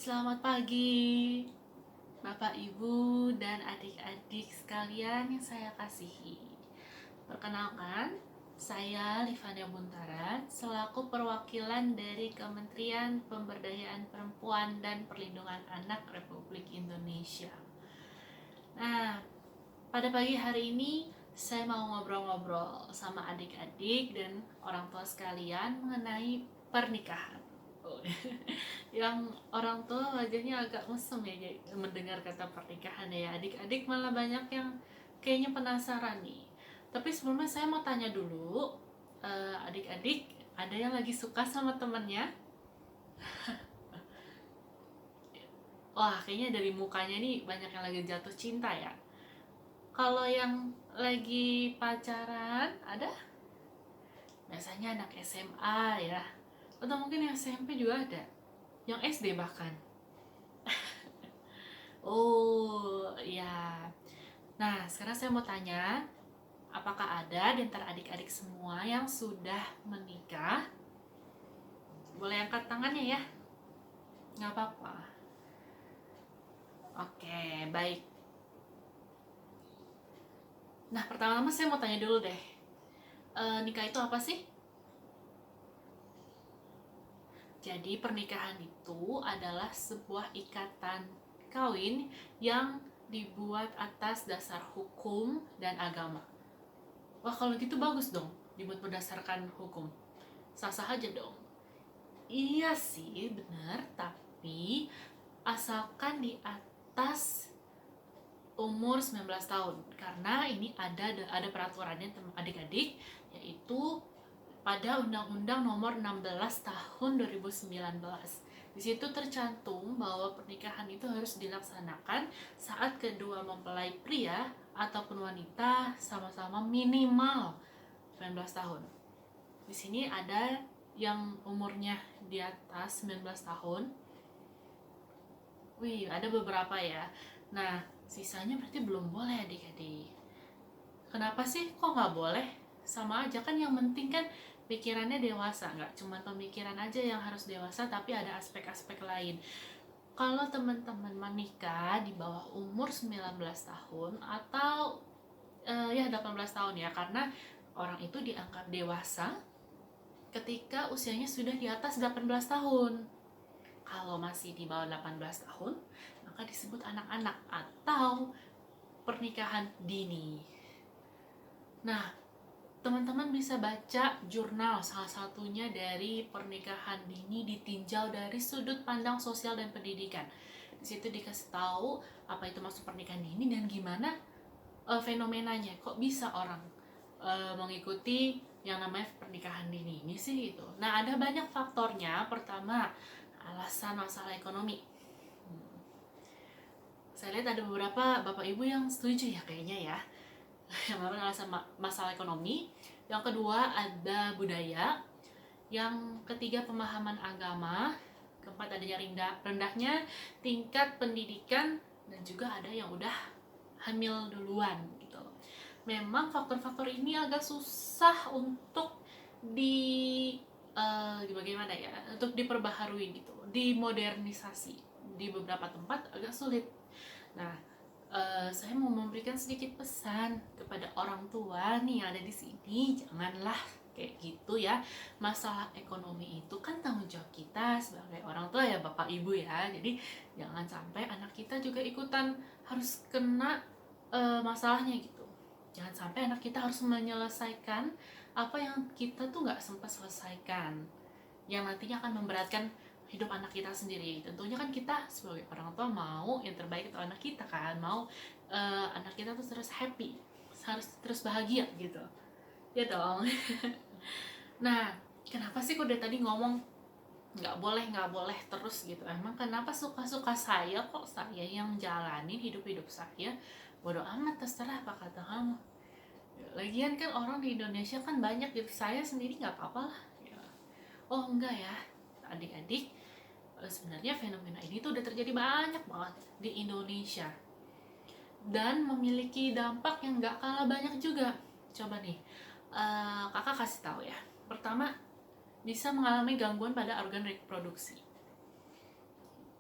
Selamat pagi, Bapak, Ibu, dan adik-adik sekalian yang saya kasihi. Perkenalkan, saya Livania Buntaran, selaku perwakilan dari Kementerian Pemberdayaan Perempuan dan Perlindungan Anak Republik Indonesia. Nah, pada pagi hari ini saya mau ngobrol-ngobrol sama adik-adik dan orang tua sekalian mengenai pernikahan. Yang orang tua wajahnya agak mesem ya mendengar kata pernikahan ya. Adik-adik malah banyak yang kayaknya penasaran nih. Tapi sebelumnya saya mau tanya dulu, adik-adik ada yang lagi suka sama temennya? Wah, kayaknya dari mukanya nih banyak yang lagi jatuh cinta ya. Kalau yang lagi pacaran ada? Biasanya anak SMA ya. Atau mungkin yang SMP juga ada. Yang SD bahkan. Oh, ya. Nah, sekarang saya mau tanya, apakah ada di antara adik-adik semua yang sudah menikah? Boleh angkat tangannya ya? Nggak apa-apa. Oke, baik. Nah, pertama-tama saya mau tanya dulu deh. Nikah itu apa sih? Jadi, pernikahan itu adalah sebuah ikatan kawin yang dibuat atas dasar hukum dan agama. Wah, kalau gitu bagus dong, dibuat berdasarkan hukum. Sah-sah aja dong. Iya sih, benar, tapi asalkan di atas umur 19 tahun. Karena ini ada peraturannya adik-adik, yaitu pada Undang-Undang Nomor 16 Tahun 2019. Di situ tercantum bahwa pernikahan itu harus dilaksanakan saat kedua mempelai pria ataupun wanita sama-sama minimal 19 tahun. Di sini ada yang umurnya di atas 19 tahun. Wih, ada beberapa ya. Nah, sisanya berarti belum boleh adik-adik. Kenapa sih kok nggak boleh? Sama aja kan, yang penting kan pikirannya dewasa. Nggak cuma pemikiran aja yang harus dewasa, tapi ada aspek-aspek lain. Kalau teman-teman menikah di bawah umur 19 tahun atau ya 18 tahun ya, karena orang itu dianggap dewasa ketika usianya sudah di atas 18 tahun. Kalau masih di bawah 18 tahun, maka disebut anak-anak atau pernikahan dini. Nah, teman-teman bisa baca jurnal salah satunya dari pernikahan dini ditinjau dari sudut pandang sosial dan pendidikan. Di situ dikasih tahu apa itu maksud pernikahan dini dan gimana fenomenanya. Kok bisa orang mengikuti yang namanya pernikahan dini ini sih gitu. Nah, ada banyak faktornya. Pertama, alasan masalah ekonomi. Saya lihat ada beberapa bapak ibu yang setuju ya kayaknya ya. Yang pertama alasan masalah ekonomi. Yang kedua ada budaya. Yang ketiga pemahaman agama. Keempat adanya rendahnya tingkat pendidikan. Dan juga ada yang udah hamil duluan gitu. Memang faktor-faktor ini agak susah untuk bagaimana ya, untuk diperbaharui gitu, dimodernisasi. Di beberapa tempat agak sulit. Nah, saya mau memberikan sedikit pesan kepada orang tua nih yang ada di sini, janganlah kayak gitu ya. Masalah ekonomi itu kan tanggung jawab kita sebagai orang tua ya, bapak ibu ya. Jadi jangan sampai anak kita juga ikutan harus kena masalahnya gitu. Jangan sampai anak kita harus menyelesaikan apa yang kita tuh nggak sempat selesaikan, yang nantinya akan memberatkan hidup anak kita sendiri. Tentunya kan kita sebagai orang tua mau yang terbaik untuk anak kita kan, mau anak kita tuh terus happy, harus terus bahagia gitu ya dong. Nah, kenapa sih kok dari tadi ngomong nggak boleh terus gitu? Emang kenapa suka-suka saya kok, saya yang jalanin hidup saya, bodoh amat, terserah apa kata kamu. Lagian kan orang di Indonesia kan banyak gitu, saya sendiri nggak apa-apa lah ya. Oh enggak ya adik-adik, sebenarnya fenomena ini tuh udah terjadi banyak banget di Indonesia dan memiliki dampak yang nggak kalah banyak juga. Coba nih, kakak kasih tahu ya. Pertama, bisa mengalami gangguan pada organ reproduksi.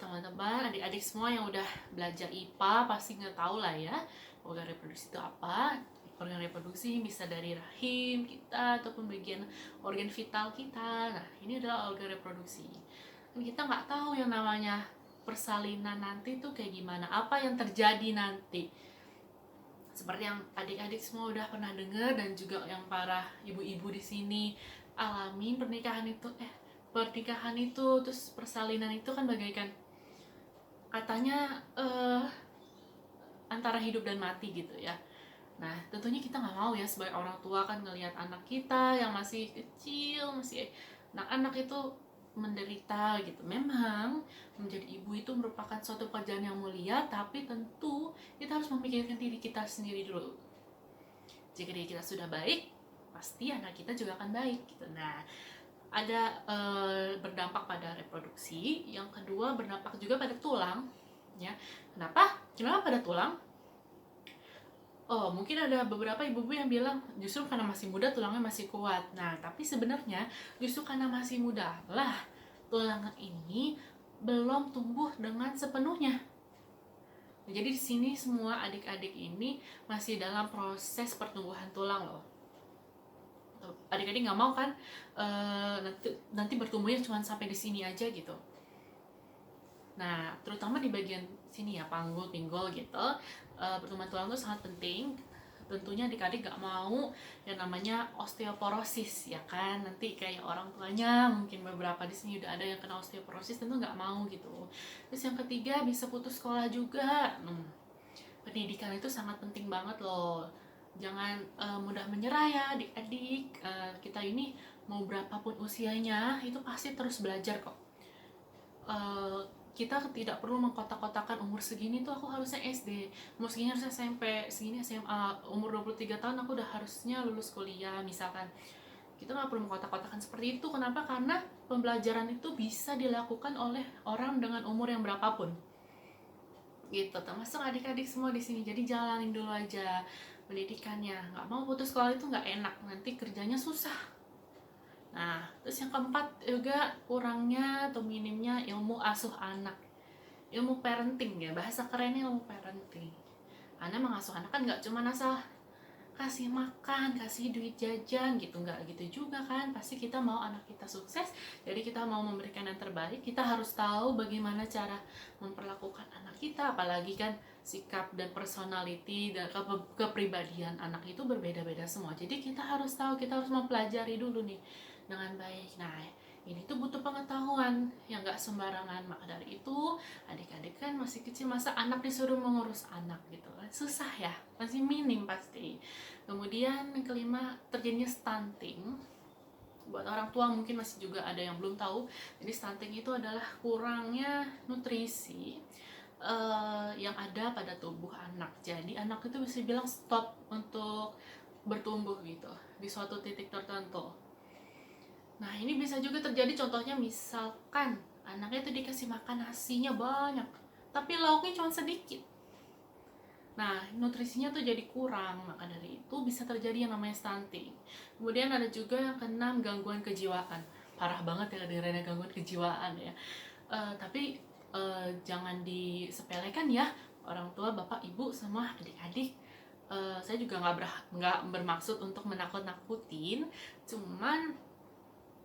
Teman-teman teman-teman, adik-adik semua yang udah belajar IPA pasti nggak tahu lah ya organ reproduksi itu apa. Organ reproduksi bisa dari rahim kita ataupun bagian organ vital kita. Nah, ini adalah organ reproduksi. Dan kita nggak tahu yang namanya persalinan nanti tuh kayak gimana, apa yang terjadi nanti. Seperti yang adik-adik semua udah pernah dengar dan juga yang para ibu-ibu di sini alamin pernikahan itu terus persalinan itu kan bagaikan katanya antara hidup dan mati gitu ya. Nah, tentunya kita nggak mau ya sebagai orang tua kan ngelihat anak kita yang masih kecil, masih anak-anak itu menderita gitu. Memang menjadi ibu itu merupakan suatu pekerjaan yang mulia, tapi tentu kita harus memikirkan diri kita sendiri dulu. Jika diri kita sudah baik, pasti anak kita juga akan baik gitu. Nah, ada berdampak pada reproduksi. Yang kedua berdampak juga pada tulang ya. Kenapa pada tulang? Oh, mungkin ada beberapa ibu-ibu yang bilang justru karena masih muda tulangnya masih kuat. Nah, tapi sebenarnya justru karena masih muda lah tulang ini belum tumbuh dengan sepenuhnya. Jadi di sini semua adik-adik ini masih dalam proses pertumbuhan tulang loh. Adik-adik nggak mau kan nanti bertumbuhnya cuma sampai di sini aja gitu. Nah, terutama di bagian sini ya, panggul, pinggul gitu, pertumbuhan tulang itu sangat penting. Tentunya adik-adik gak mau yang namanya osteoporosis ya kan, nanti kayak orang tuanya mungkin beberapa di sini udah ada yang kena osteoporosis, tentu gak mau gitu. Terus yang ketiga bisa putus sekolah juga. Pendidikan itu sangat penting banget loh, jangan mudah menyerah ya adik-adik. Kita ini mau berapapun usianya itu pasti terus belajar kok. Kita tidak perlu mengkotak-kotakan umur segini tuh aku harusnya SD, umur segini harusnya SMP, segini SMA, umur 23 tahun aku udah harusnya lulus kuliah misalkan. Kita nggak perlu mengkotak-kotakan seperti itu. Kenapa? Karena pembelajaran itu bisa dilakukan oleh orang dengan umur yang berapapun gitu, termasuk adik-adik semua di sini. Jadi jalanin dulu aja pendidikannya. Nggak mau putus sekolah itu nggak enak, nanti kerjanya susah. Nah, terus yang keempat juga kurangnya atau minimnya ilmu asuh anak, ilmu parenting ya, bahasa kerennya ilmu parenting. Karena mengasuh anak kan nggak cuma asal kasih makan, kasih duit jajan gitu, nggak gitu juga kan. Pasti kita mau anak kita sukses, jadi kita mau memberikan yang terbaik, kita harus tahu bagaimana cara memperlakukan anak kita. Apalagi kan sikap dan personality dan kepribadian anak itu berbeda-beda semua. Jadi kita harus tahu, kita harus mempelajari dulu nih dengan baik. Nah, ini tuh butuh pengetahuan yang gak sembarangan. Maka dari itu adik-adik kan masih kecil, masa anak disuruh mengurus anak gitu kan, susah ya, masih minim pasti. Kemudian yang kelima terjadinya stunting. Buat orang tua mungkin masih juga ada yang belum tahu, jadi stunting itu adalah kurangnya nutrisi yang ada pada tubuh anak. Jadi anak itu bisa bilang stop untuk bertumbuh gitu di suatu titik tertentu. Nah, ini bisa juga terjadi, contohnya misalkan anaknya itu dikasih makan nasinya banyak, tapi lauknya cuma sedikit. Nah, nutrisinya tuh jadi kurang, maka dari itu bisa terjadi yang namanya stunting. Kemudian ada juga yang kena gangguan kejiwaan. Parah banget ya dengerin gangguan kejiwaan ya. Tapi jangan disepelekan ya, orang tua, bapak, ibu, semua adik-adik. Saya juga nggak bermaksud untuk menakut-nakutin, cuman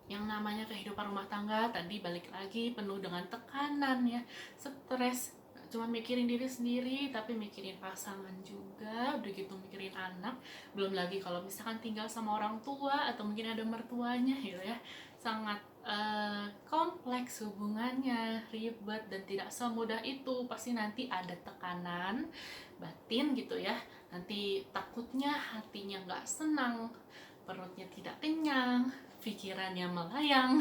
yang namanya kehidupan rumah tangga tadi balik lagi penuh dengan tekanan ya, stres, cuma mikirin diri sendiri tapi mikirin pasangan juga, udah gitu mikirin anak, belum lagi kalau misalkan tinggal sama orang tua atau mungkin ada mertuanya gitu ya, sangat kompleks hubungannya, ribet dan tidak semudah itu. Pasti nanti ada tekanan batin gitu ya, nanti takutnya hatinya nggak senang, perutnya tidak kenyang, pikirannya melayang.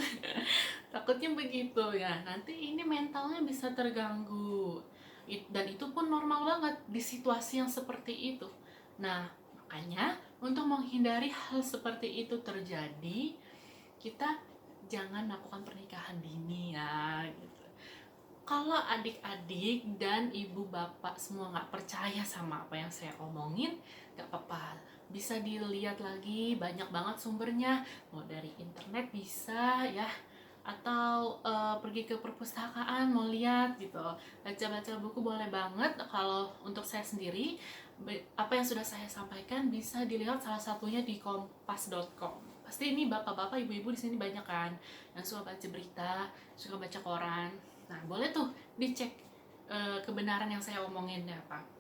Takutnya begitu ya, nanti ini mentalnya bisa terganggu, dan itu pun normal banget di situasi yang seperti itu. Nah, makanya untuk menghindari hal seperti itu terjadi, kita jangan lakukan pernikahan dini ya gitu. Kalau adik-adik dan ibu bapak semua nggak percaya sama apa yang saya omongin, nggak apa-apa, bisa dilihat lagi, banyak banget sumbernya, mau dari internet bisa ya, atau pergi ke perpustakaan mau lihat gitu, baca-baca buku boleh banget. Kalau untuk saya sendiri, apa yang sudah saya sampaikan bisa dilihat salah satunya di kompas.com. Pasti ini bapak-bapak, ibu-ibu di sini banyak kan yang suka baca berita, suka baca koran. Nah, boleh tuh dicek kebenaran yang saya omongin ya Pak.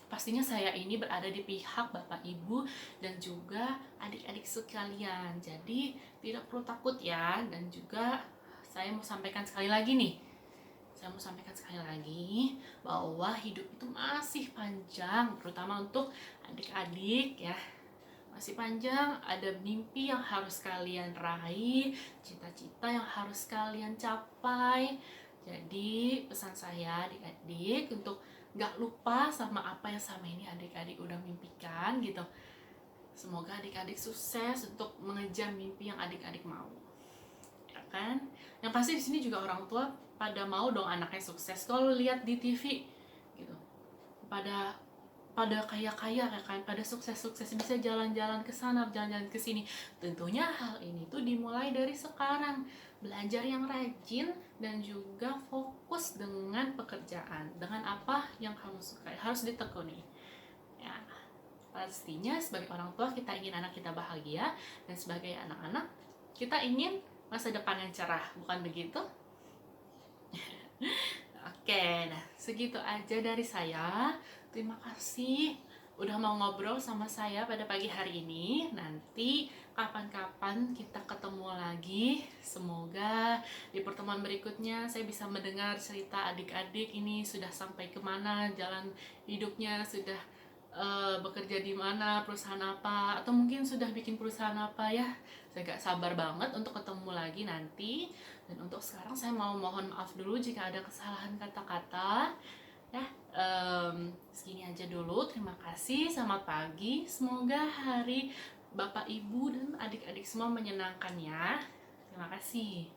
Pastinya saya ini berada di pihak Bapak Ibu dan juga adik-adik sekalian. Jadi tidak perlu takut ya. Dan juga saya mau sampaikan sekali lagi nih. Saya mau sampaikan sekali lagi bahwa hidup itu masih panjang, terutama untuk adik-adik ya. Masih panjang, ada mimpi yang harus kalian raih, cita-cita yang harus kalian capai. Jadi pesan saya adik-adik untuk gak lupa sama apa yang sama ini adik-adik udah mimpikan gitu. Semoga adik-adik sukses untuk mengejar mimpi yang adik-adik mau, ya kan? Yang pasti di sini juga orang tua pada mau dong anaknya sukses. Kalau lihat di TV gitu, pada kaya-kaya ya kan, pada sukses-sukses, bisa jalan-jalan ke sana, jalan-jalan ke sini. Tentunya hal ini tuh dimulai dari sekarang. Belajar yang rajin dan juga fokus dengan pekerjaan, dengan apa yang kamu suka, harus ditekuni. Ya, pastinya sebagai orang tua kita ingin anak kita bahagia, dan sebagai anak-anak kita ingin masa depan yang cerah, bukan begitu? Oke, nah segitu aja dari saya. Terima kasih udah mau ngobrol sama saya pada pagi hari ini. Nanti kapan-kapan kita ketemu lagi. Semoga di pertemuan berikutnya saya bisa mendengar cerita adik-adik ini sudah sampai kemana jalan hidupnya, sudah bekerja di mana, perusahaan apa, atau mungkin sudah bikin perusahaan apa ya. Saya gak sabar banget untuk ketemu lagi nanti. Dan untuk sekarang saya mau mohon maaf dulu jika ada kesalahan kata-kata ya. Segini aja dulu, terima kasih, selamat pagi, semoga hari Bapak Ibu dan adik-adik semua menyenangkan ya. Terima kasih.